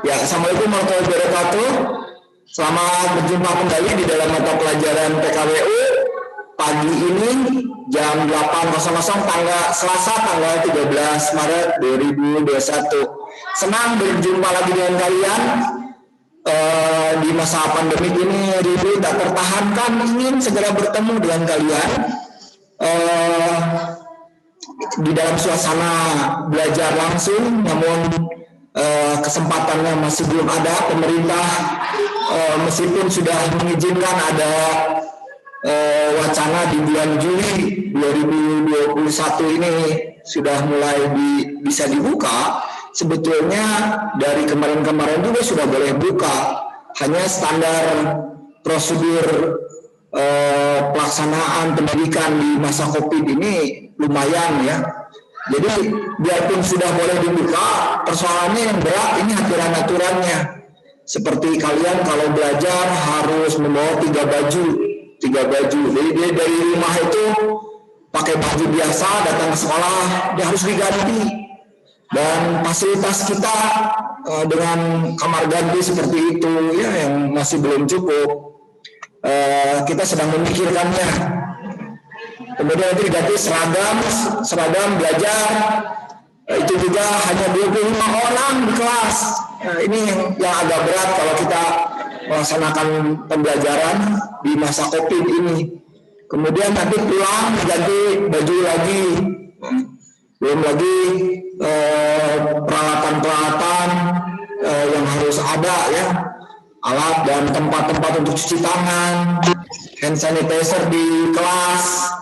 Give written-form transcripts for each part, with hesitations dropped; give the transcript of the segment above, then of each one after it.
Ya, assalamualaikum warahmatullahi wabarakatuh. Selamat berjumpa kembali di dalam mata pelajaran PKWU pagi ini jam 8.00 tanggal Selasa tanggal 13 Maret 2021. Senang berjumpa lagi dengan kalian di masa pandemi ini. Rindu tak tertahankan ingin segera bertemu dengan kalian di dalam suasana belajar langsung, namun kesempatannya masih belum ada. Pemerintah meskipun sudah mengizinkan ada wacana di bulan Juli 2021 ini sudah mulai bisa dibuka, sebetulnya dari kemarin-kemarin juga sudah boleh buka, hanya standar prosedur pelaksanaan pendidikan di masa COVID ini lumayan ya. Jadi biarpun sudah boleh dibuka, persoalannya yang berat ini aturan-aturannya. Seperti kalian kalau belajar harus membawa 3 baju. Jadi dia dari rumah itu pakai baju biasa, datang ke sekolah dia harus diganti. Dan fasilitas kita dengan kamar ganti seperti itu ya yang masih belum cukup. Kita sedang memikirkannya. Kemudian itu diganti seragam belajar, itu juga hanya 25 orang di kelas. Ini yang agak berat kalau kita melaksanakan pembelajaran di masa COVID ini. Kemudian nanti pulang diganti baju lagi, belum lagi peralatan-peralatan yang harus ada ya, alat dan tempat-tempat untuk cuci tangan, hand sanitizer di kelas.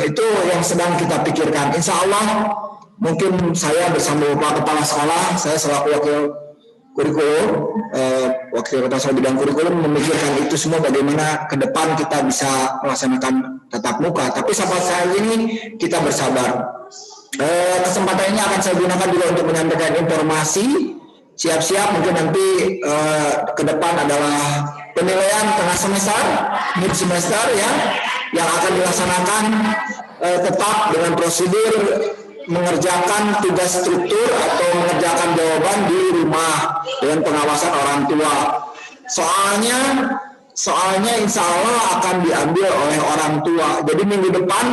Itu yang sedang kita pikirkan. Insya Allah mungkin saya bersama Bapak Kepala Sekolah, saya selaku wakil kurikulum, wakil kepala sekolah bidang kurikulum memikirkan itu semua bagaimana ke depan kita bisa melaksanakan tatap muka. Tapi sampai saat ini kita bersabar. Kesempatan ini akan saya gunakan juga untuk menyampaikan informasi. Siap-siap mungkin nanti ke depan adalah penilaian tengah semester, mid semester ya, yang akan dilaksanakan tetap dengan prosedur mengerjakan tugas struktur atau mengerjakan jawaban di rumah dengan pengawasan orang tua. Soalnya insya Allah akan diambil oleh orang tua. Jadi minggu depan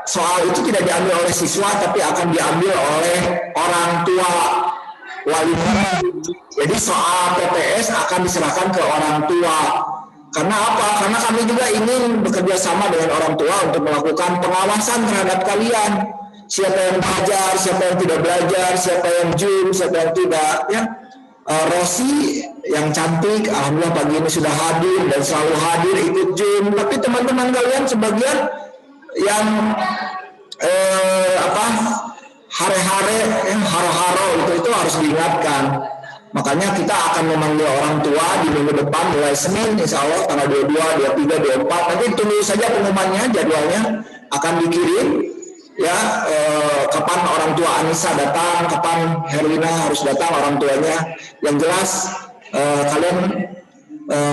soal itu tidak diambil oleh siswa, tapi akan diambil oleh orang tua, wali murid. Jadi soal PTS akan diserahkan ke orang tua. Karena apa? Karena kami juga ingin bekerja sama dengan orang tua untuk melakukan pengawasan terhadap kalian. Siapa yang belajar, siapa yang tidak belajar, siapa yang Zoom, siapa yang tidak. Ya, Rosi yang cantik, alhamdulillah pagi ini sudah hadir dan selalu hadir ikut Zoom. Tapi teman-teman kalian sebagian yang haro-haro itu harus diingatkan. Makanya kita akan memanggil orang tua di minggu depan mulai Senin insya Allah tanggal 22, 23, 24. Nanti tunggu saja pengumumannya, jadwalnya akan dikirim ya, kapan orang tua Anissa datang, kapan Herlina harus datang orang tuanya. Yang jelas kalian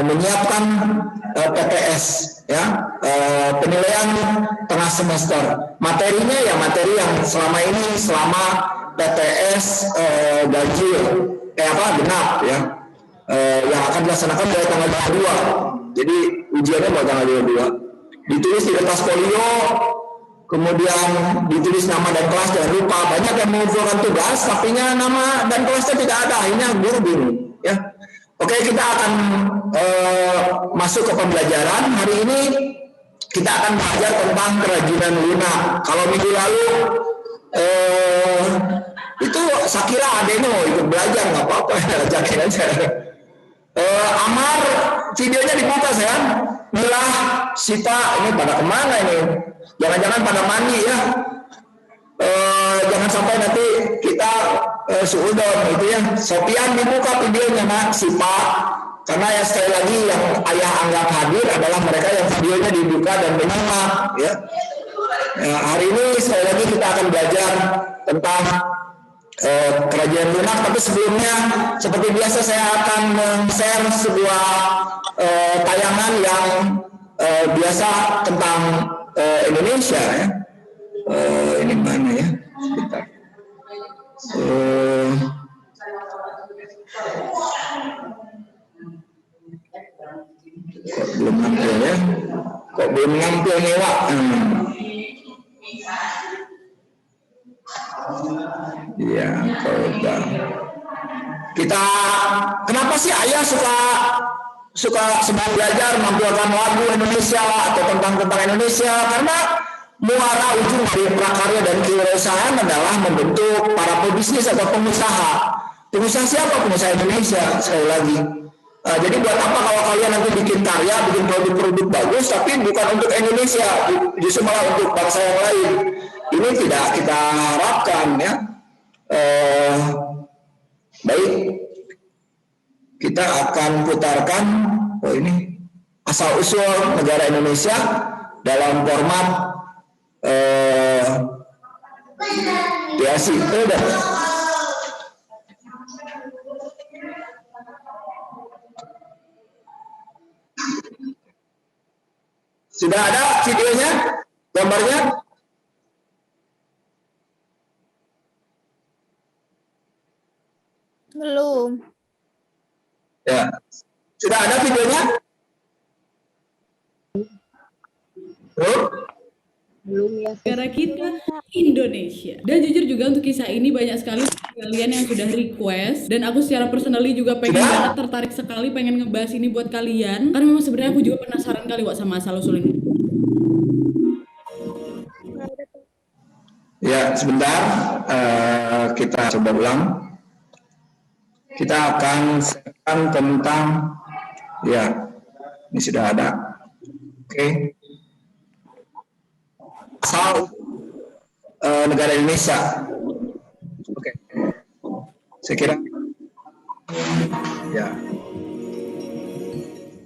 menyiapkan PTS ya, penilaian tengah semester. Materinya ya materi yang selama ini selama PTS ganjil genap ya, yang akan dilaksanakan mulai tanggal 22. Jadi ujiannya mulai tanggal 22. Ditulis di kertas folio, kemudian ditulis nama dan kelas, jangan lupa. Banyak yang mengumpulkan tugas, tapi nama dan kelasnya tidak ada, akhirnya guru bingung ya. Oke, kita akan masuk ke pembelajaran. Hari ini kita akan belajar tentang kerajinan lunak. Kalau minggu lalu itu saya kira Adeno ikut belajar, nggak apa-apa, ajakin aja. Amar videonya dibuka sayang. Milah, Sita, ini pada kemana ini? Jangan-jangan pada mandi ya. Jangan sampai nanti kita suudon gitu ya. Sopian dibuka videonya nak, Sita. Karena ya sekali lagi yang ayah anggap hadir adalah mereka yang videonya dibuka dan menyimak ya. Hari ini sekali lagi kita akan belajar tentang kerajinan lunak, tapi sebelumnya seperti biasa saya akan men-share sebuah tayangan yang biasa tentang Indonesia ya. Ini mana ya? Sebentar. Eh, kok belum nampil ya? Kok belum nampil nih, Wak? Iya, coba. Kita, kenapa sih ayah suka sedang belajar menampilkan lagu Indonesia atau tentang Indonesia? Karena muara ujung dari prakarya dan kewirausahaan adalah membentuk para pebisnis atau pengusaha. Pengusaha siapa? Pengusaha Indonesia, sekali lagi. Jadi buat apa kalau kalian nanti bikin karya, bikin produk-produk bagus, tapi bukan untuk Indonesia, justru malah untuk bangsa yang lain. Ini tidak kita harapkan, ya. Baik, kita akan putarkan ini asal-usul negara Indonesia dalam format kreasi. Sudah ada videonya, gambarnya? Belum. Ya. Sudah ada videonya? Belum? Belum ya. Negara kita Indonesia. Dan jujur juga untuk kisah ini banyak sekali kalian yang sudah request, dan aku secara personally juga pengen banget, tertarik sekali pengen ngebahas ini buat kalian, karena memang sebenarnya aku juga penasaran kali Wak sama asal usul ini. Ya, sebentar, kita coba ulang. Kita akan share tentang, ya, ini sudah ada. Oke. Asal negara Indonesia. Oke. Saya kira, ya.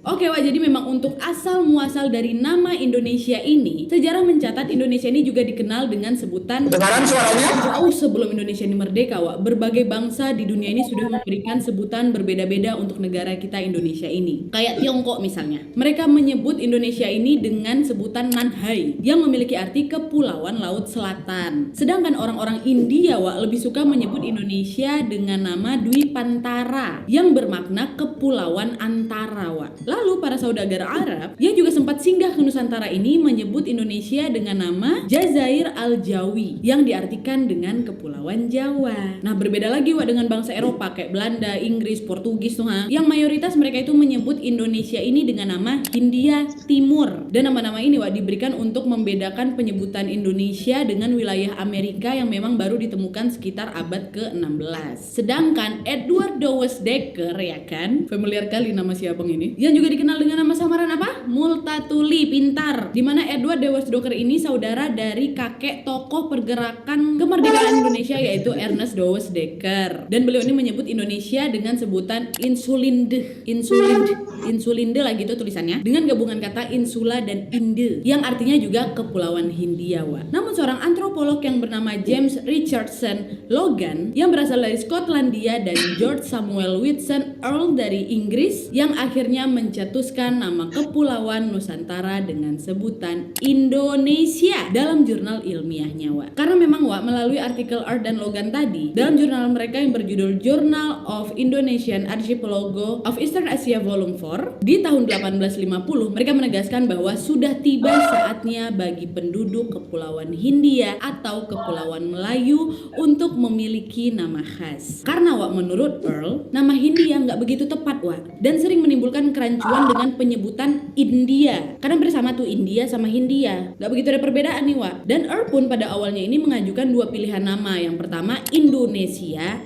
Oke Wak, jadi memang untuk asal muasal dari nama Indonesia ini, sejarah mencatat Indonesia ini juga dikenal dengan sebutan Kedengaran suaranya? jauh sebelum Indonesia ini merdeka, Wak. Berbagai bangsa di dunia ini sudah memberikan sebutan berbeda-beda untuk negara kita Indonesia ini. Kayak Tiongkok misalnya. Mereka menyebut Indonesia ini dengan sebutan Nanhai, yang memiliki arti Kepulauan Laut Selatan. Sedangkan orang-orang India, Wak, lebih suka menyebut Indonesia dengan nama Dwi Pantara, yang bermakna Kepulauan Antara, Wak. Lalu para saudagar Arab yang juga sempat singgah ke Nusantara ini menyebut Indonesia dengan nama Jazair Al-Jawi, yang diartikan dengan Kepulauan Jawa. Nah, berbeda lagi Wak dengan bangsa Eropa kayak Belanda, Inggris, Portugis tuh, yang mayoritas mereka itu menyebut Indonesia ini dengan nama Hindia Timur. Dan nama-nama ini Wak diberikan untuk membedakan penyebutan Indonesia dengan wilayah Amerika yang memang baru ditemukan sekitar abad ke-16. Sedangkan Edward Dawes Dekker, ya kan, familiar kali nama si abang ini, yang juga dikenal dengan nama samaran apa? Multatuli, pintar. Dimana Edward Dawes Dekker ini saudara dari kakek tokoh pergerakan kemerdekaan Indonesia, yaitu Ernest Dawes Dekker. Dan beliau ini menyebut Indonesia dengan sebutan Insulinde lah gitu tulisannya, dengan gabungan kata insula dan inde, yang artinya juga Kepulauan Hindia, Wak. Namun seorang antropolog yang bernama James Richardson Logan, yang berasal dari Skotlandia, dan George Samuel Whitson Earl dari Inggris, yang akhirnya mencetuskan nama Kepulauan Nusantara dengan sebutan Indonesia dalam jurnal ilmiahnya, Wak. Karena memang Wak, melalui artikel Earl dan Logan tadi dalam jurnal mereka yang berjudul Journal of Indonesian Archipelago of Eastern Asia Volume 4 di tahun 1850, mereka menegaskan bahwa sudah tiba saatnya bagi penduduk Kepulauan Hindia atau Kepulauan Melayu untuk memiliki nama khas. Karena Wak, menurut Earl, nama Hindia nggak begitu tepat, Wak, dan sering menimbulkan kerancuan dengan penyebutan India. Karena bersama tuh India sama Hindia, nggak begitu ada perbedaan nih, Wak. Dan Earl pun pada awalnya ini mengajukan dua pilihan nama. Yang pertama Indonesia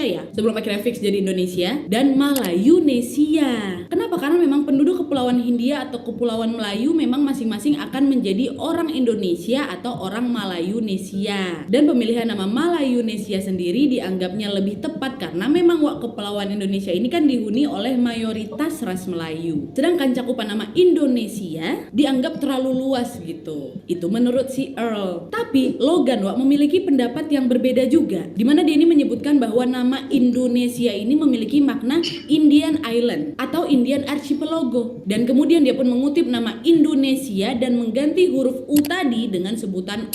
ya, sebelum akhirnya fix jadi Indonesia, dan Malayunesia. Kenapa? Karena memang penduduk Kepulauan Hindia atau Kepulauan Melayu memang masing-masing akan menjadi orang Indonesia atau orang Malayunesia. Dan pemilihan nama Malayunesia sendiri dianggapnya lebih tepat karena memang Wak, Kepulauan Indonesia ini kan dihuni oleh mayoritas ras Melayu. Sedangkan cakupan nama Indonesia dianggap terlalu luas gitu. Itu menurut si Earl. Tapi Logan, Wak, memiliki pendapat yang berbeda juga, di mana dia ini menyebutkan bahwa nama Indonesia ini memiliki makna Indian Island atau Indian Archipelago. Dan kemudian dia pun mengutip nama Indonesia dan mengganti huruf U tadi dengan sebutan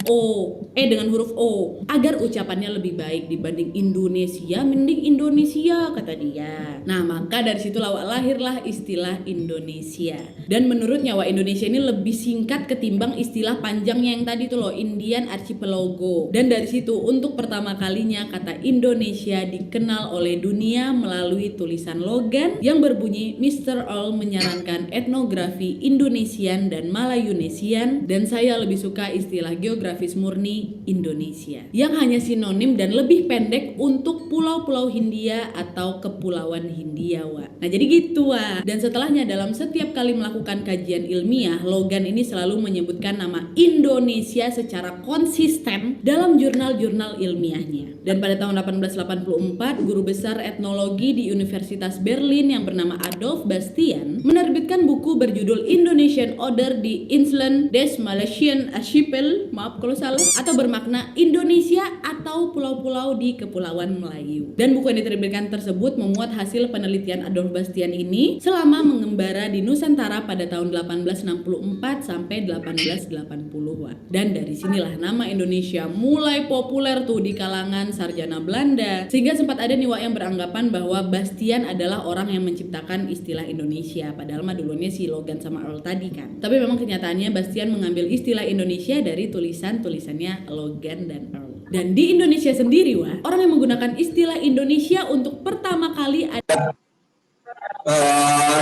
dengan huruf O agar ucapannya lebih baik dibanding Indonesia, mending Indonesia kata dia. Nah, maka dari situlah lahirlah istilah Indonesia. Dan menurutnya Indonesia ini lebih singkat ketimbang istilah panjangnya yang tadi tuh loh, Indian Archipelago. Dan dari situ untuk pertama kalinya kata Indonesia dikenal oleh dunia melalui tulisan logan yang berbunyi Mr. Earl menyarankan etnografi Indonesian dan Malayunesian, dan saya lebih suka istilah geografis murni Indonesia yang hanya sinonim dan lebih pendek untuk pulau-pulau Hindia atau kepulauan Hindia, Nah, jadi gitu, Dan setelahnya dalam setiap kali melakukan kajian ilmiah, logan ini selalu menyebutkan nama Indonesia secara konsisten dalam jurnal-jurnal ilmiahnya. Dan pada tahun 1884, guru besar etnologi di Universitas Berlin yang bernama Adolf Bastian menerbitkan buku berjudul Indonesian Order di Inseln des Malaysian Archipel, maaf kalau salah, atau bermakna Indonesia atau pulau-pulau di Kepulauan Melayu. Dan buku yang diterbitkan tersebut memuat hasil penelitian Adolf Bastian ini selama mengembara di Nusantara pada tahun 1864 sampai 1880. Dan dari sinilah nama Indonesia mulai populer tuh di kalangan sarjana Belanda, sehingga sempat ada nih yang beranggapan bahwa Bastian adalah orang yang menciptakan istilah Indonesia, padahal mah dulunya si Logan sama Earl tadi kan. Tapi memang kenyataannya Bastian mengambil istilah Indonesia dari tulisannya Logan dan Earl. Dan di Indonesia sendiri orang yang menggunakan istilah Indonesia untuk pertama kali ada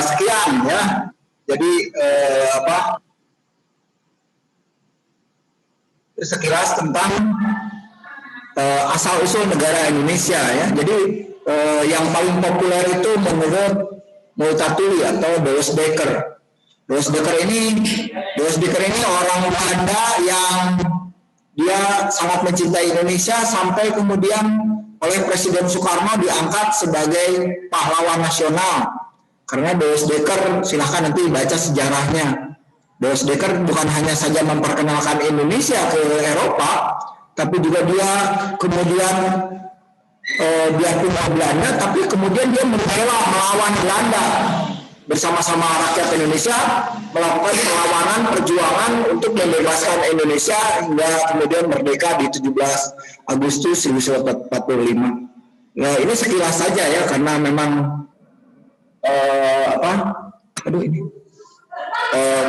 sekian ya. Jadi sekilas tentang asal-usul negara Indonesia ya. Jadi yang paling populer itu menurut Multatuli atau Douwes Dekker. Douwes Dekker ini orang Belanda yang dia sangat mencintai Indonesia sampai kemudian oleh Presiden Soekarno diangkat sebagai pahlawan nasional. Karena Douwes Dekker, silahkan nanti baca sejarahnya. Douwes Dekker bukan hanya saja memperkenalkan Indonesia ke Eropa, tapi juga dia kemudian biarpun Belanda, tapi kemudian dia membela melawan Belanda bersama-sama rakyat Indonesia melakukan perlawanan perjuangan untuk membebaskan Indonesia hingga kemudian merdeka di 17 Agustus 1945. Nah, ini sekilas saja ya, karena memang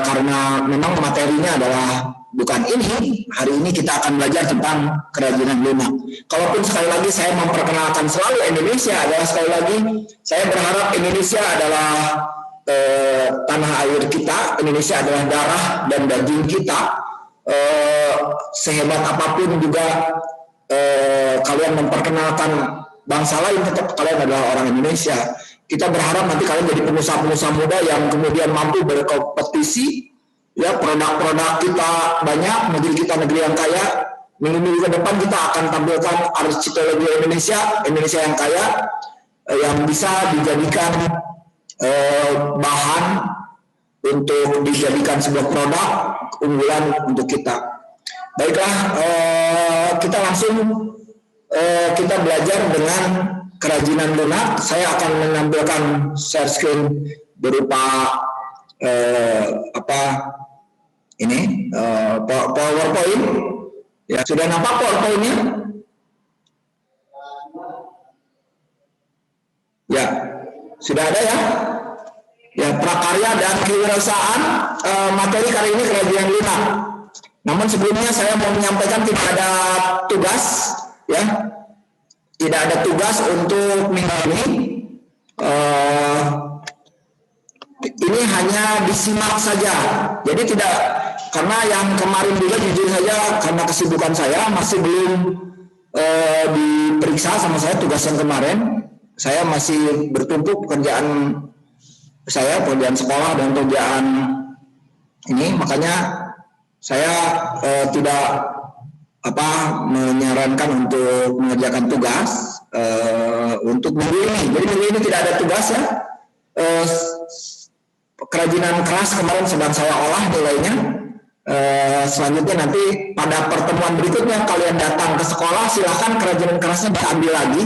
karena memang materinya adalah bukan ini. Hari ini kita akan belajar tentang kerajinan lunak. Kalaupun sekali lagi saya memperkenalkan selalu Indonesia, adalah sekali lagi saya berharap Indonesia adalah tanah air kita. Indonesia adalah darah dan daging kita. Sehebat apapun juga kalian memperkenalkan bangsa lain, tetap kalian adalah orang Indonesia. Kita berharap nanti kalian jadi pengusaha-pengusaha muda yang kemudian mampu berkompetisi. Ya, produk-produk kita banyak, negeri kita negeri yang kaya. Minggu-minggu ke depan kita akan tampilkan archeologi Indonesia yang kaya, yang bisa dijadikan bahan untuk dijadikan sebuah produk unggulan untuk kita. Baiklah, kita langsung kita belajar dengan kerajinan lunak. Saya akan menampilkan share screen berupa PowerPoint. Ya, sudah nampak PowerPoint-nya? Ya, sudah ada ya? Ya, prakarya dan kewirausahaan, materi kali ini kerajinan lunak. Namun sebelumnya saya mau menyampaikan tidak ada tugas, ya, tidak ada tugas untuk minggu ini. Ini hanya disimak saja. Jadi tidak, karena yang kemarin juga jujur saja karena kesibukan saya masih belum diperiksa sama saya tugas yang kemarin. Saya masih bertumpuk pekerjaan saya, pekerjaan sekolah dan pekerjaan ini, makanya saya tidak menyarankan untuk mengerjakan tugas untuk minggu ini. Jadi minggu ini tidak ada tugas ya. Kerajinan keras kemarin sedang saya olah nilainya. Selanjutnya nanti pada pertemuan berikutnya kalian datang ke sekolah, silahkan kerajinan kerasnya diambil lagi,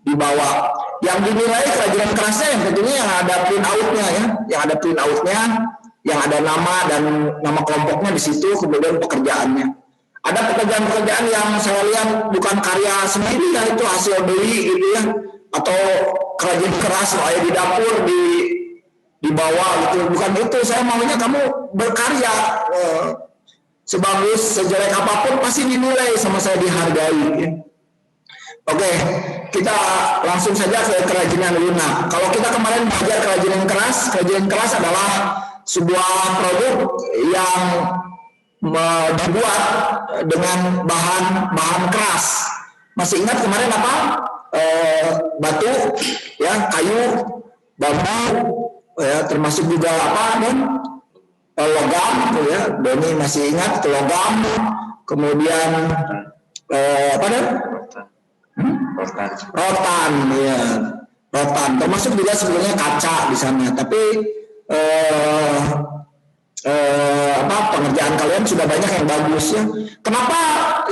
dibawa yang dinilai kerajinan kerasnya yang tentunya yang ada print out-nya ya, yang ada print out-nya, yang ada nama dan nama kelompoknya di situ, kemudian pekerjaannya. Ada pekerjaan-pekerjaan yang saya lihat bukan karya sendiri ya, itu hasil beli gitu ya, atau kerajinan keras kayak di dapur di bawah gitu, bukan itu. Saya maunya kamu berkarya, sebagus sejelek apapun pasti dinilai sama saya, dihargai ya. Oke, kita langsung saja ke kerajinan lunak. Kalau kita kemarin belajar kerajinan keras adalah sebuah produk yang dibuat dengan bahan keras. Masih ingat kemarin apa? Batu, ya, kayu, bambu, ya, termasuk juga apa? Logam, ya. Doni masih ingat logam. Kemudian apa nih? Rotan, ya, rotan. Termasuk juga sebenarnya kaca di sana. Tapi pengerjaan kalian sudah banyak yang bagus ya. Kenapa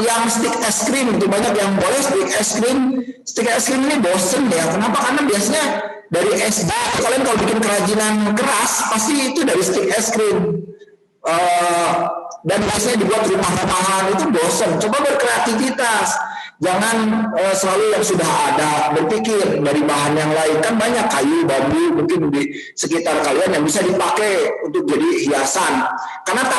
yang stick es krim itu banyak yang boleh stick es krim ini bosen ya? Kenapa? Karena biasanya dari SD kalian kalau bikin kerajinan keras pasti itu dari stick es krim. Dan biasanya dibuat rumah-rumahan, itu bosen. Coba berkreativitas, jangan selalu yang sudah ada, berpikir dari bahan yang lain. Kan banyak kayu, bambu mungkin di sekitar kalian yang bisa dipakai untuk jadi hiasan. Karena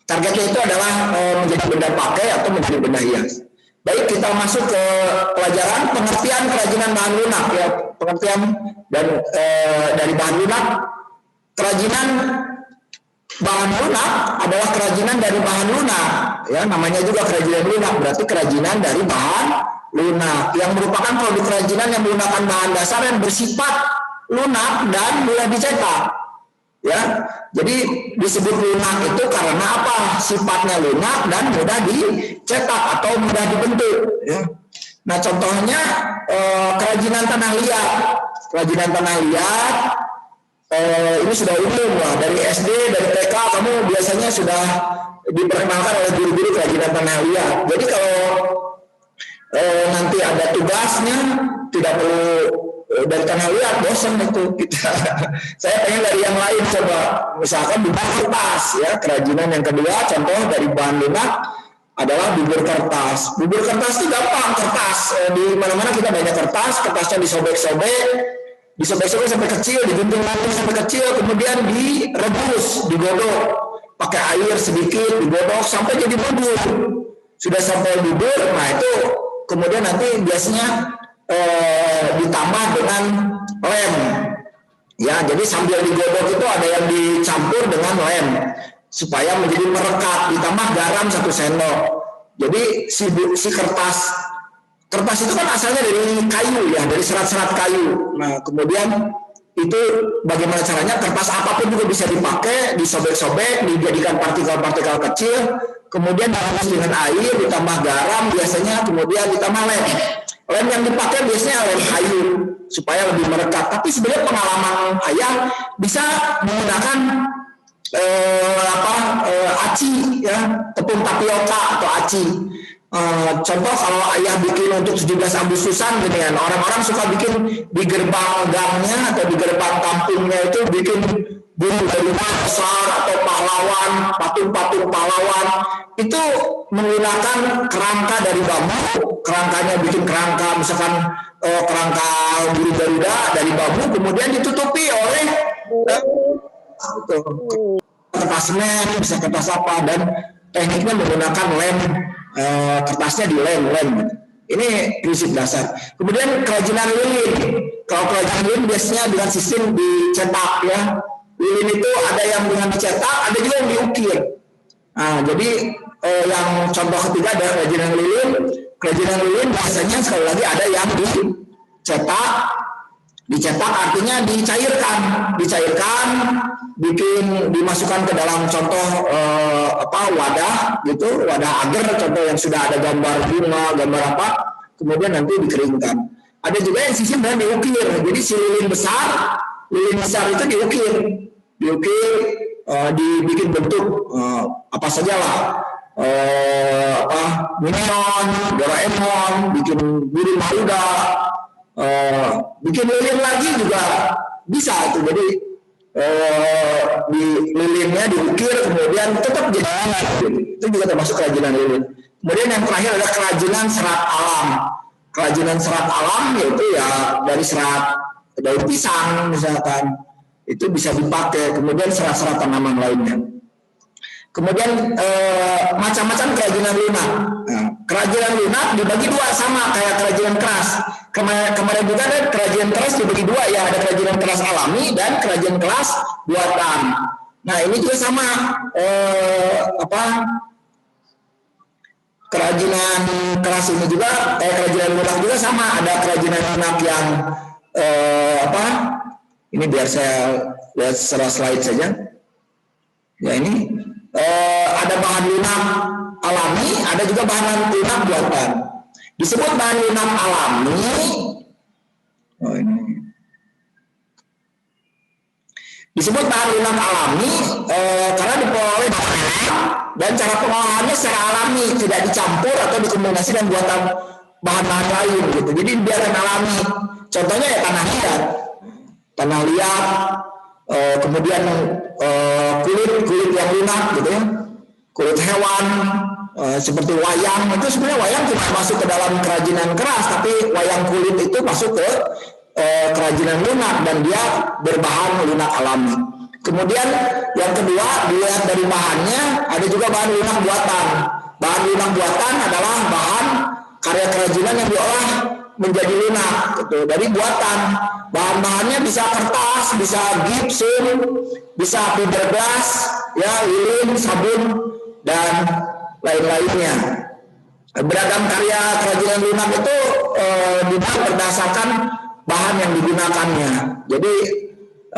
targetnya itu adalah menjadi benda pakai atau menjadi benda hias. Baik, kita masuk ke pelajaran pengertian kerajinan bahan lunak ya. Pengertian dan dari bahan lunak. Kerajinan bahan lunak adalah kerajinan dari bahan lunak, ya, namanya juga kerajinan lunak, berarti kerajinan dari bahan lunak yang merupakan produk kerajinan yang menggunakan bahan dasar yang bersifat lunak dan mudah dicetak, ya. Jadi disebut lunak itu karena apa? Sifatnya lunak dan mudah dicetak atau mudah dibentuk, ya. Nah, contohnya kerajinan tanah liat. Kerajinan tanah liat ini sudah umum lah, dari SD, dari TK kamu biasanya sudah diperkenalkan oleh guru-guru kerajinan tanah liat. Jadi kalau nanti ada tugasnya tidak perlu dari tanah liat, bosan itu kita. Saya pengen dari yang lain, coba misalkan bubur kertas ya. Kerajinan yang kedua contoh dari bahan lunak adalah bubur kertas. Bubur kertas itu gampang, kertas di mana-mana kita banyak kertasnya disobek-sobek sampai kecil, digunting sampai kecil, kemudian direbus, digodok, pakai air sedikit, digodok sampai jadi bubur. Sudah sampai bubur, nah itu kemudian nanti biasanya ditambah dengan lem. Ya, jadi sambil digodok itu ada yang dicampur dengan lem supaya menjadi merekat, ditambah garam 1 sendok. Jadi si kertas itu kan asalnya dari kayu ya, dari serat-serat kayu. Nah, kemudian itu bagaimana caranya? Kertas apapun juga bisa dipakai, disobek-sobek, dijadikan partikel-partikel kecil, kemudian direbus dengan air, ditambah garam biasanya, kemudian ditambah lem. Lem yang dipakai biasanya lem kayu supaya lebih merekat. Tapi sebenarnya pengalaman ayah bisa menggunakan aci ya, tepung tapioka atau aci. Contoh kalau ayah bikin untuk 17 Agustusan gitu kan, orang-orang suka bikin di gerbang gangnya atau di gerbang kampungnya itu bikin burung garuda besar atau pahlawan, patung-patung pahlawan, itu menggunakan kerangka dari bambu. Kerangkanya bikin kerangka misalkan kerangka burung garuda dari bambu, kemudian ditutupi oleh kertas semen, bisa kertas apa, dan tekniknya menggunakan lem. Kertasnya di lem. Ini prinsip dasar. Kemudian kerajinan lilin. Kalau kerajinan lilin biasanya dengan sistem dicetak ya. Lilin itu ada yang dengan dicetak, ada juga yang diukir. Nah, jadi yang contoh ketiga adalah kerajinan lilin. Kerajinan lilin biasanya sekali lagi ada yang dicetak. Dicetak artinya dicairkan, dimasukkan ke dalam contoh wadah gitu, wadah agar contoh yang sudah ada gambar bunga, gambar apa, kemudian nanti dikeringkan. Ada juga yang sistem dan diukir. Jadi si lilin besar itu diukir, dibikin bentuk apa sajalah. Minion, Doraemon, bikin burung Maruda, Bikin lilin lagi juga bisa itu. Jadi di lilinnya diukir kemudian tetap jadi hangat. Itu juga termasuk kerajinan lilin. Kemudian yang terakhir adalah kerajinan serat alam. Kerajinan serat alam yaitu ya dari serat daun pisang misalkan, itu bisa dipakai. Kemudian serat-serat tanaman lainnya. Kemudian macam-macam kerajinan lunak. Nah, kerajinan lunak dibagi dua, sama kayak kerajinan keras. Kemarin juga ada kerajinan keras dibagi dua, ya ada kerajinan keras alami dan kerajinan keras buatan. Nah ini juga sama, kerajinan keras ini juga, kerajinan lunak juga sama. Ada kerajinan lunak yang ini biar saya lihat secara slide saja. Ya ini ada bahan lunak alami, ada juga bahan lunak buatan. Disebut bahan lunak alami. Disebut bahan lunak alami karena diperoleh dan cara pengolahannya secara alami, tidak dicampur atau dikombinasi dengan buatan bahan-bahan lain gitu. Jadi biarkan alami. Contohnya ya tanah liat, kemudian kulit yang lunak gitu ya, kulit hewan, seperti wayang. Itu sebenarnya wayang tidak masuk ke dalam kerajinan keras, tapi wayang kulit itu masuk ke kerajinan lunak dan dia berbahan lunak alami. Kemudian yang kedua, dilihat dari bahannya, ada juga bahan lunak buatan. Bahan lunak buatan adalah bahan karya kerajinan yang diolah menjadi lunak gitu, dari buatan. Bahan-bahannya bisa kertas, bisa gipsum, bisa fiberglass, ya, lilin, sabun, dan lain-lainnya. Beragam karya kerajinan lunak itu dibuat berdasarkan bahan yang digunakannya. Jadi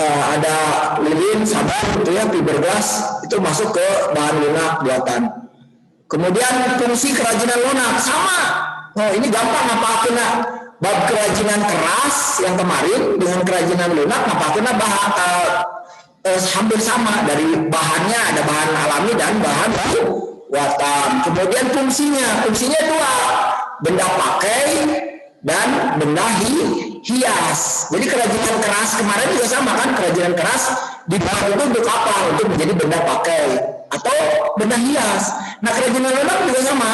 ada lilin, sabun, gitu ya, fiberglass, itu masuk ke bahan lunak buatan. Kemudian fungsi kerajinan lunak sama. Ini gampang nampakin bab kerajinan keras yang kemarin dengan kerajinan lunak nampakin hampir sama. Dari bahannya ada bahan alami dan bahan buatan. Kemudian fungsinya dua, benda pakai dan benda hias. Jadi kerajinan keras kemarin juga sama kan, kerajinan keras dibuat itu untuk apa? Untuk menjadi benda pakai atau benda hias. Nah kerajinan lunak juga sama.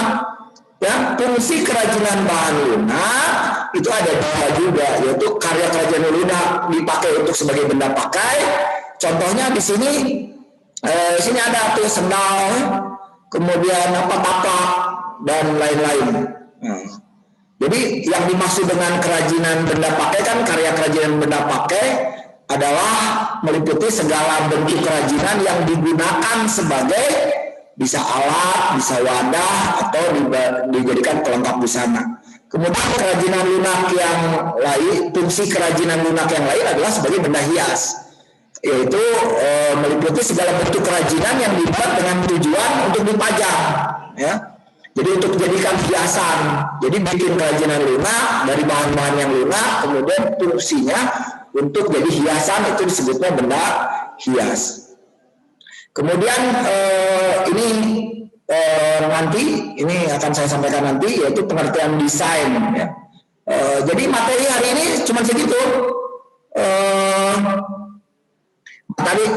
Ya, fungsi kerajinan bahan lunak itu ada dua juga, yaitu karya kerajinan lunak dipakai untuk sebagai benda pakai. Contohnya di sini, sini ada tuh sendal, kemudian tapak dan lain-lain. Jadi yang dimaksud dengan kerajinan benda pakai kan, karya kerajinan benda pakai adalah meliputi segala bentuk kerajinan yang digunakan sebagai bisa alat, bisa wadah, atau dijadikan pelengkap busana. Kemudian kerajinan lunak yang lain, fungsi kerajinan lunak yang lain adalah sebagai benda hias, yaitu meliputi segala bentuk kerajinan yang dibuat dengan tujuan untuk dipajang, ya. Jadi untuk dijadikan hiasan. Jadi bikin kerajinan lunak dari bahan-bahan yang lunak, kemudian fungsinya untuk jadi hiasan, itu disebutnya benda hias. Kemudian ini nanti ini akan saya sampaikan nanti, yaitu pengertian desain. Ya. Jadi materi hari ini cuma segitu.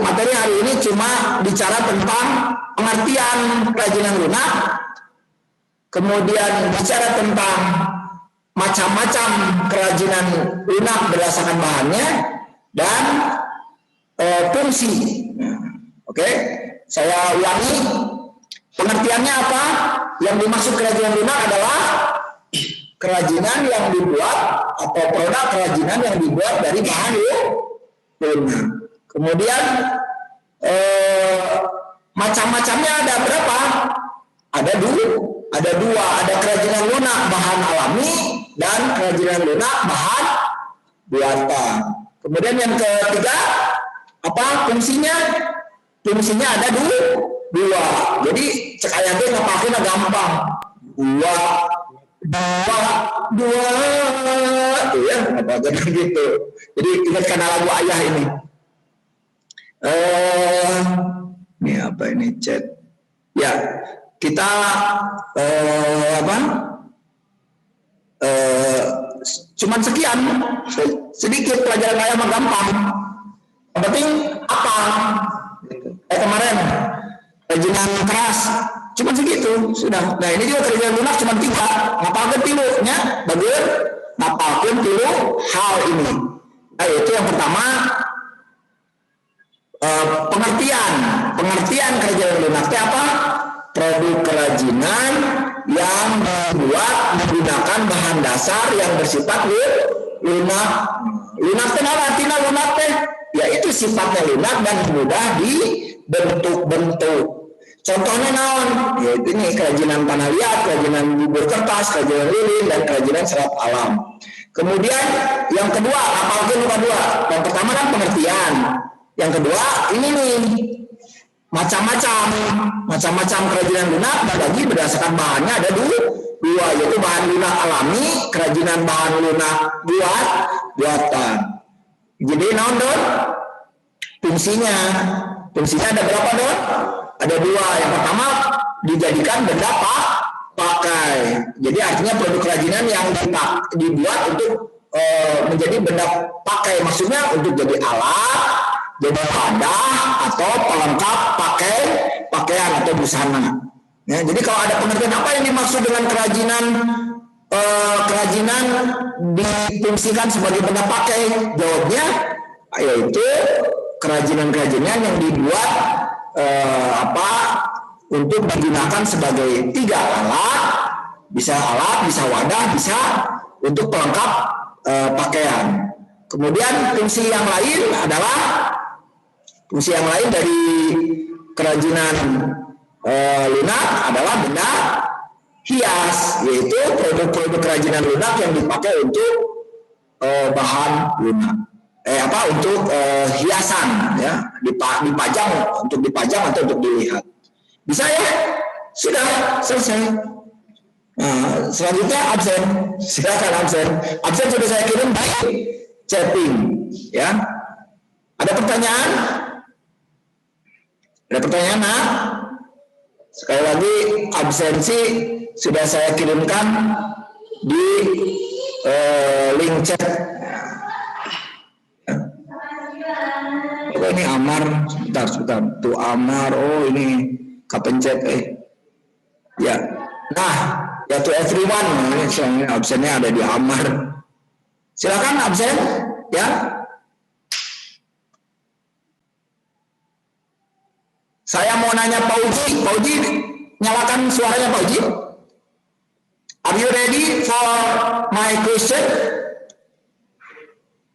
Materi hari ini cuma bicara tentang pengertian kerajinan lunak, kemudian bicara tentang macam-macam kerajinan lunak berdasarkan bahannya dan fungsi. Oke, saya ulangi, pengertiannya apa? Yang dimaksud kerajinan lunak adalah kerajinan yang dibuat atau produk kerajinan yang dibuat dari bahan lunak. Kemudian macam-macamnya ada berapa? Ada dua, ada kerajinan lunak bahan alami dan kerajinan lunak bahan buatan. Kemudian yang ketiga, apa fungsinya? Fungsinya ada dua. Jadi cek ayatnya ngapain gampang. Dua, tuh ya, apa gitu. Jadi ingatkan lagu ayah ini. Ini apa ini chat? Ya, kita cuma cuman sekian, sedikit pelajaran saya mah gampang. Yang penting apa? Kemarin kerajinan keras cuma segitu sudah. Nah ini juga kerajinan lunak cuma 3. Ngapalkeun 3 nya bageun ngapalkeun 3 hal ini. Nah itu yang pertama, pengertian kerajinan lunak itu apa? Produk kerajinan yang dibuat menggunakan bahan dasar yang bersifat lunak. Lunak itu apa artinya lunak teh? Ya itu sifatnya lunak dan mudah dibentuk-bentuk. Contohnya naon? Ya ini kerajinan tanah liat, kerajinan bubur kertas, kerajinan lilin, dan kerajinan serat alam. Kemudian yang kedua, apalagi lupa 2. Yang pertama kan pengertian. Yang kedua ini nih macam-macam kerajinan lunak, dan lagi berdasarkan bahannya ada 2, yaitu bahan lunak alami, kerajinan bahan lunak buatan. Jadi naon Don? Fungsinya ada berapa Don? Ada 2. Yang pertama dijadikan benda pakai. Jadi artinya produk kerajinan yang dibuat untuk menjadi benda pakai. Maksudnya untuk jadi alat, jadi wadah atau pelengkap pakaian atau busana. Ya, jadi kalau ada pengertian apa yang dimaksud dengan kerajinan difungsikan sebagai benda pakai, jawabnya yaitu kerajinan-kerajinan yang dibuat untuk digunakan sebagai 3 alat, bisa wadah, bisa untuk pelengkap pakaian. Kemudian fungsi yang lain dari kerajinan lunak adalah benda hias, yaitu produk-produk kerajinan lunak yang dipakai untuk bahan lunak. Untuk hiasan, ya, dipajang atau untuk dilihat. Bisa ya? Sudah selesai. Nah, selanjutnya absen. Silakan absen. Absen sudah saya kirim di chatting, ya. Ada pertanyaan? Nah? Sekali lagi absensi sudah saya kirimkan di link chat. Oh ini Amar, sebentar. Tuh Amar, oh ini kapencet ya. Nah, ya to everyone, ini absennya ada di Amar. Silakan absen, ya. Saya mau nanya Pak Uji, nyalakan suaranya Pak Uji. Are you ready for my question?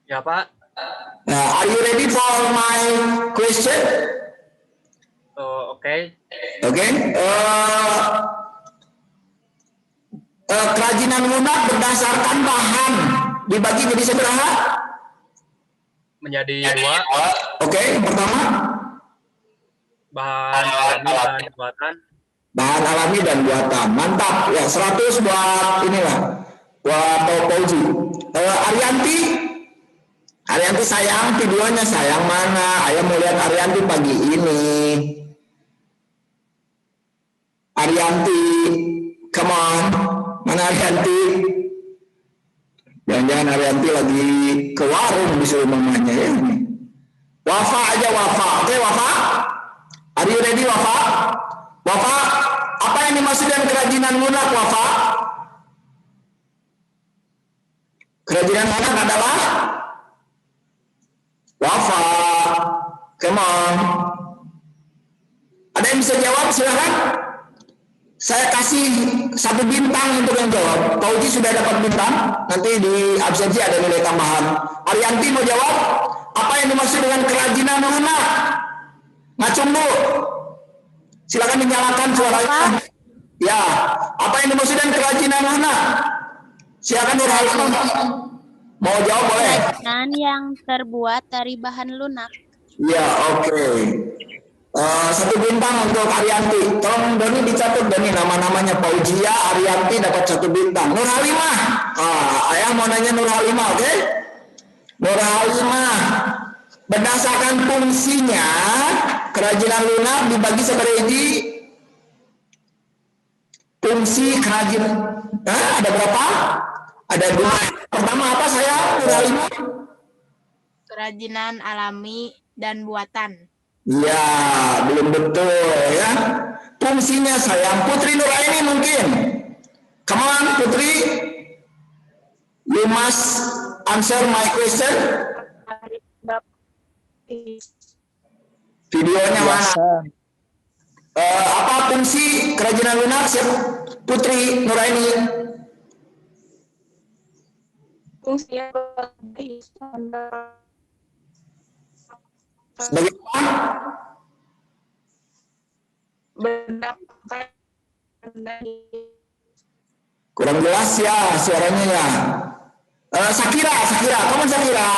Ya Pak. Are you ready for my question? Oke. Kerajinan lunak berdasarkan bahan dibagi jadi seberapa? Menjadi 2. Oke, yang pertama Bahan alami dan buatan. Bahan alami dan buatan. Mantap. Ya, 100 buat inilah. Buat Pauji. Arianti sayang, videonya sayang mana? Ayah mau lihat Arianti pagi ini. Arianti, come on. Mana Arianti? Jangan-jangan Arianti lagi ke warung disuruh mamanya ya. Wafa aja Wafa. Oke Wafa? Are you ready Wafa? Wafa, apa yang dimaksud dengan kerajinan lunak Wafa? Kerajinan lunak adalah Wafa, come on. Ada yang bisa jawab? Silahkan. Saya kasih 1 bintang untuk yang jawab. Pak Uji sudah dapat bintang. Nanti di absensi ada nilai tambahan. Arianti mau jawab? Apa yang dimaksud dengan kerajinan lunak? Ngacung dulu. Silakan dinyalakan suaranya. Ya. Apa yang dimaksud dengan kerajinan lunak? Silakan Nurhalim. Mau jawab boleh? Kerajinan yang terbuat dari bahan lunak. Ya, oke. 1 bintang untuk Arianti. Tolong Doni dicatat Doni nama-namanya Paujia, Arianti dapat 1 bintang. Nurhalimah. Ayah mau nanya Nurhalimah, oke? Nurhalimah. Berdasarkan fungsinya, kerajinan lunak dibagi seperti fungsi kerajinan. Ada berapa? Ada 2. Pertama apa saya? Nurhalimah? Kerajinan alami dan buatan. Ya, belum betul ya. Fungsinya sayang. Putri Nuraini mungkin. Come on, Putri. You must answer my question. Videonya mana? Apa fungsi kerajinan lunak? Putri Nuraini. Fungsinya Sebagai apa? berdasarkan Kurang jelas ya suaranya ya. Sakira, kamu Sakira.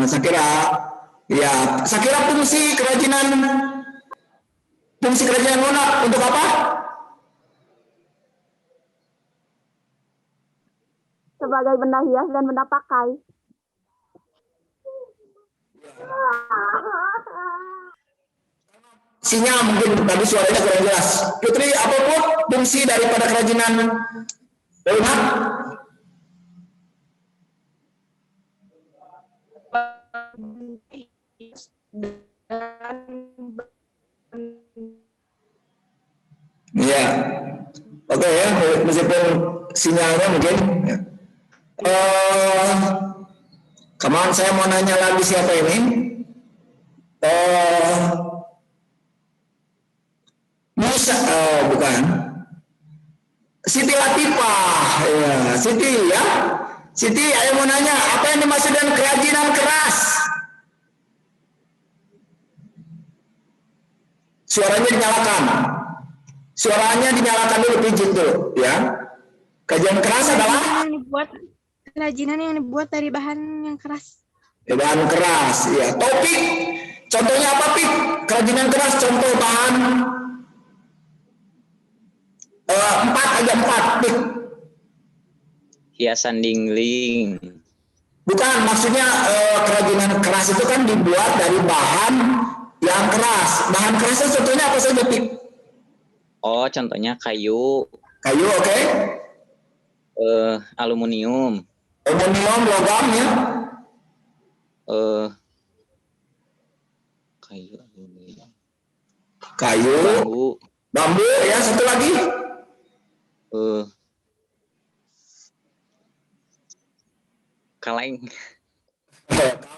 Sakira. Ya, Sakira fungsi kerajinan lunak untuk apa? sebagai benda hias dan benda pakai. Sinyal mungkin tadi suaranya kurang jelas. Putri, apapun fungsi daripada kerajinan lunak? Iya. Oke ya, meskipun sinyalnya mungkin. Kemarin saya mau nanya lagi siapa ini? Musa, bukan. Siti Latifah, ya, Siti ya. Siti, saya mau nanya, apa yang dimaksud dengan kerajinan keras? Suaranya dinyalakan dulu, pijit dulu, ya. Kerajinan keras adalah Kerajinan yang dibuat dari bahan yang keras. Bahan keras, ya. Topik, contohnya apa, Pik? Kerajinan keras, contoh bahan 4, Pik. Hiasan dinding. Bukan, maksudnya kerajinan keras itu kan dibuat dari bahan yang keras. Bahan kerasnya contohnya apa saja, Pik? Oh, contohnya kayu. Kayu, oke. Aluminium. Aluminium, logam ya. Kayu, aluminium. Kayu. Bambu, ya, satu lagi. Kaleng.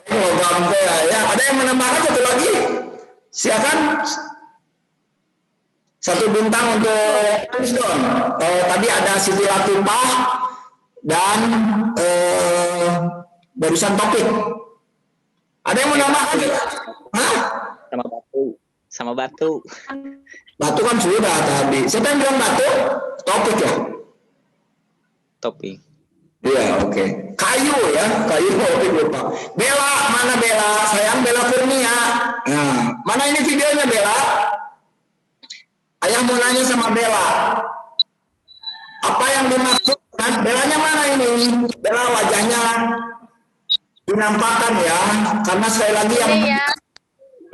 Logam ya. Ada yang menambahkan satu lagi? Silakan. Satu bintang untuk Kriston. Tadi ada Siti Latifah dan barusan Topik. Ada yang menambahkan? Hah? Sama batu. Batu kan sudah tadi. Siapa yang bilang batu? Topik ya? Topik. Iya, oke. Kayu ya, kayu Topik lupa. Bella, mana Bella? Sayang, Bella Kurnia. Nah, mana ini videonya Bella? Ayah mau nanya sama Bella. Apa yang dimaksud? Bellanya mana ini? Bella wajahnya dinampakkan ya, karena sekali lagi yang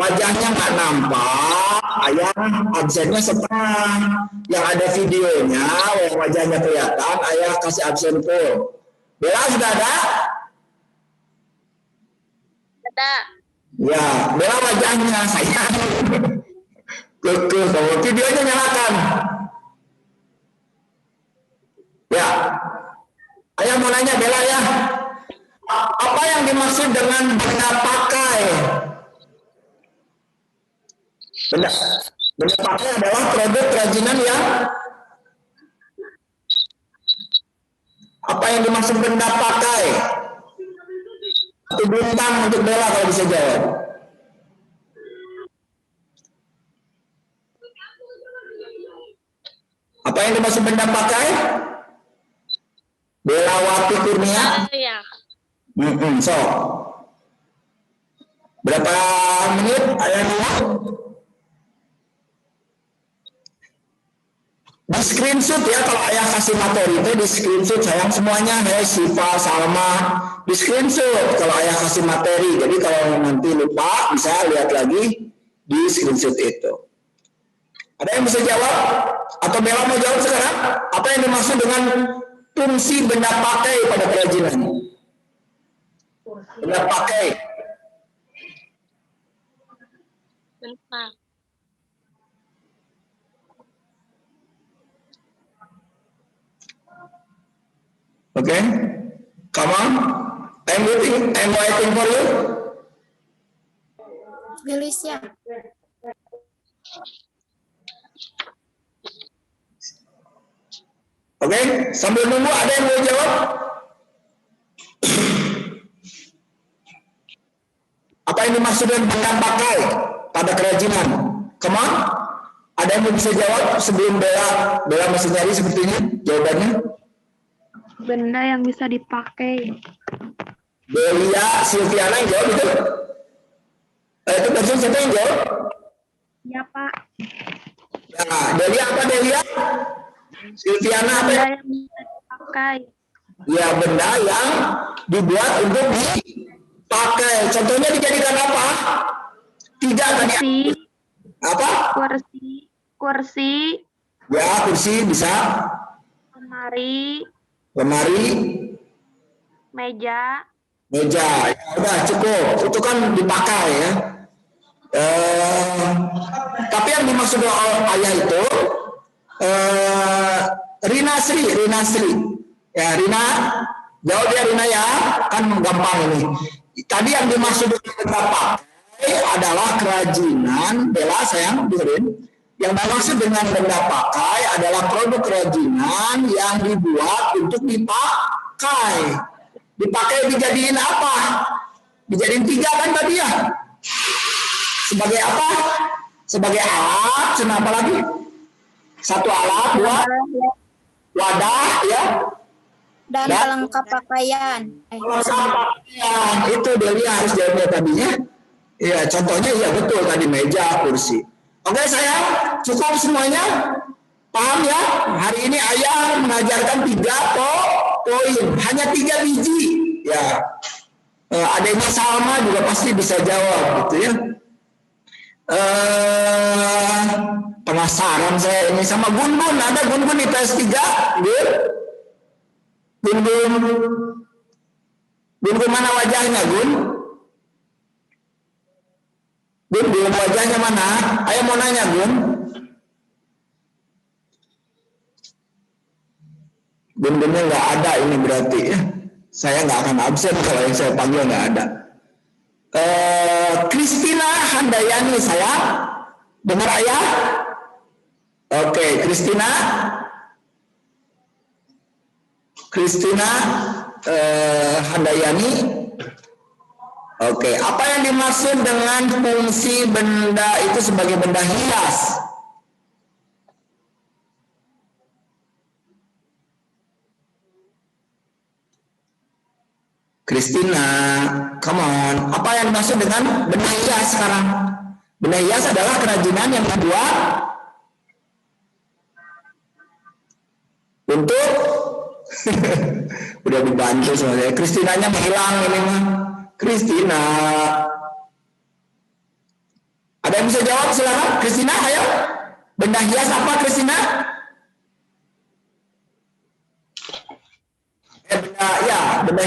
wajahnya nggak nampak, ayah absennya setengah. Yang ada videonya, yang wajahnya kelihatan, ayah kasih absen full. Bella sudah ada? Ada. Ya, Bella wajahnya sayang. Kekeh, kalau videonya nyalakan. Ya, ayah mau nanya Bella ya. Apa yang dimaksud dengan benda pakai? Benda pakai adalah produk kerajinan yang apa yang dimaksud benda pakai? Satu bintang untuk Bella kalau bisa jawab. Apa yang dimaksud benda pakai? Bella Wati Kurnia. So. Berapa menit ayah dulu? Di screenshot ya, kalau ayah kasih materi itu di screenshot sayang semuanya, Siva, Salma, di screenshot kalau ayah kasih materi. Jadi kalau nanti lupa bisa lihat lagi di screenshot itu. Ada yang bisa jawab? Atau Bella mau jawab sekarang? Apa yang dimaksud dengan fungsi benda pakai pada kerajinan. Benda pakai. Bentar. Okay, come on. I'm waiting. I'm waiting for you. Felicia. Oke, sambil nunggu ada yang mau jawab? Apa yang dimaksud dengan benda pakai pada kerajinan? Come on. Ada yang bisa jawab sebelum Bella masih nyari sepertinya jawabannya? Benda yang bisa dipakai. Delia, Silviana yang jawab itu? Itu maksud siapa yang jawab? Ya, Pak. Ya, Delia apa Delia? Silviana apa? Benda yang bisa dipakai. Ya, benda yang dibuat untuk dipakai. Contohnya dijadikan apa? Tidak tadi. Kursi. Apa? Kursi. Ya, kursi bisa. Lemari. Meja. Ya, udah cukup. Itu kan dipakai ya. Tapi yang dimaksud oleh ayah itu Rina Sri. Ya, Rina, jawab ya Rina ya, kan gampang ini. Tadi yang dimaksud dengan benda pakai adalah kerajinan. Bella sayang dengerin. Yang dimaksud dengan benda pakai adalah produk kerajinan yang dibuat untuk dipakai. Dipakai dijadiin apa? Dijadiin 3 kan tadi ya? Sebagai apa? Sebagai alat, kenapa lagi? 1 alat, 2 wadah ya. Dan pelengkap pakaian. Pelengkap pakaian. Itu Delia harus jawabnya tadinya. Ya, contohnya ya betul tadi meja, kursi. Oke sayang, cukup semuanya? Paham ya? Hari ini ayah mengajarkan 3 poin, hanya 3 biji. Ya, adanya Salma juga pasti bisa jawab, gitu ya. Penasaran saya ini sama Gun-Gun. Ada Gun-Gun di PS 3? Gun-Gun mana wajahnya, Gun? Gun, belum wajahnya mana? Ayo mau nanya, Gun. Gun-Gunnya nggak ada ini berarti ya. Saya nggak akan absen kalau yang saya panggil nggak ada. Kristina Handayani saya. Dengar ayah? Oke, Kristina Handayani. Oke, apa yang dimaksud dengan fungsi benda itu sebagai benda hias? Kristina, come on. Apa yang dimaksud dengan benda hias sekarang? Benda hias adalah kerajinan yang dibuat untuk udah dibantu sama saya. Kristinanya menghilang ini mah. Kristina. Ada yang bisa jawab silakan. Kristina, ayo. Benda hias apa Kristina? Benda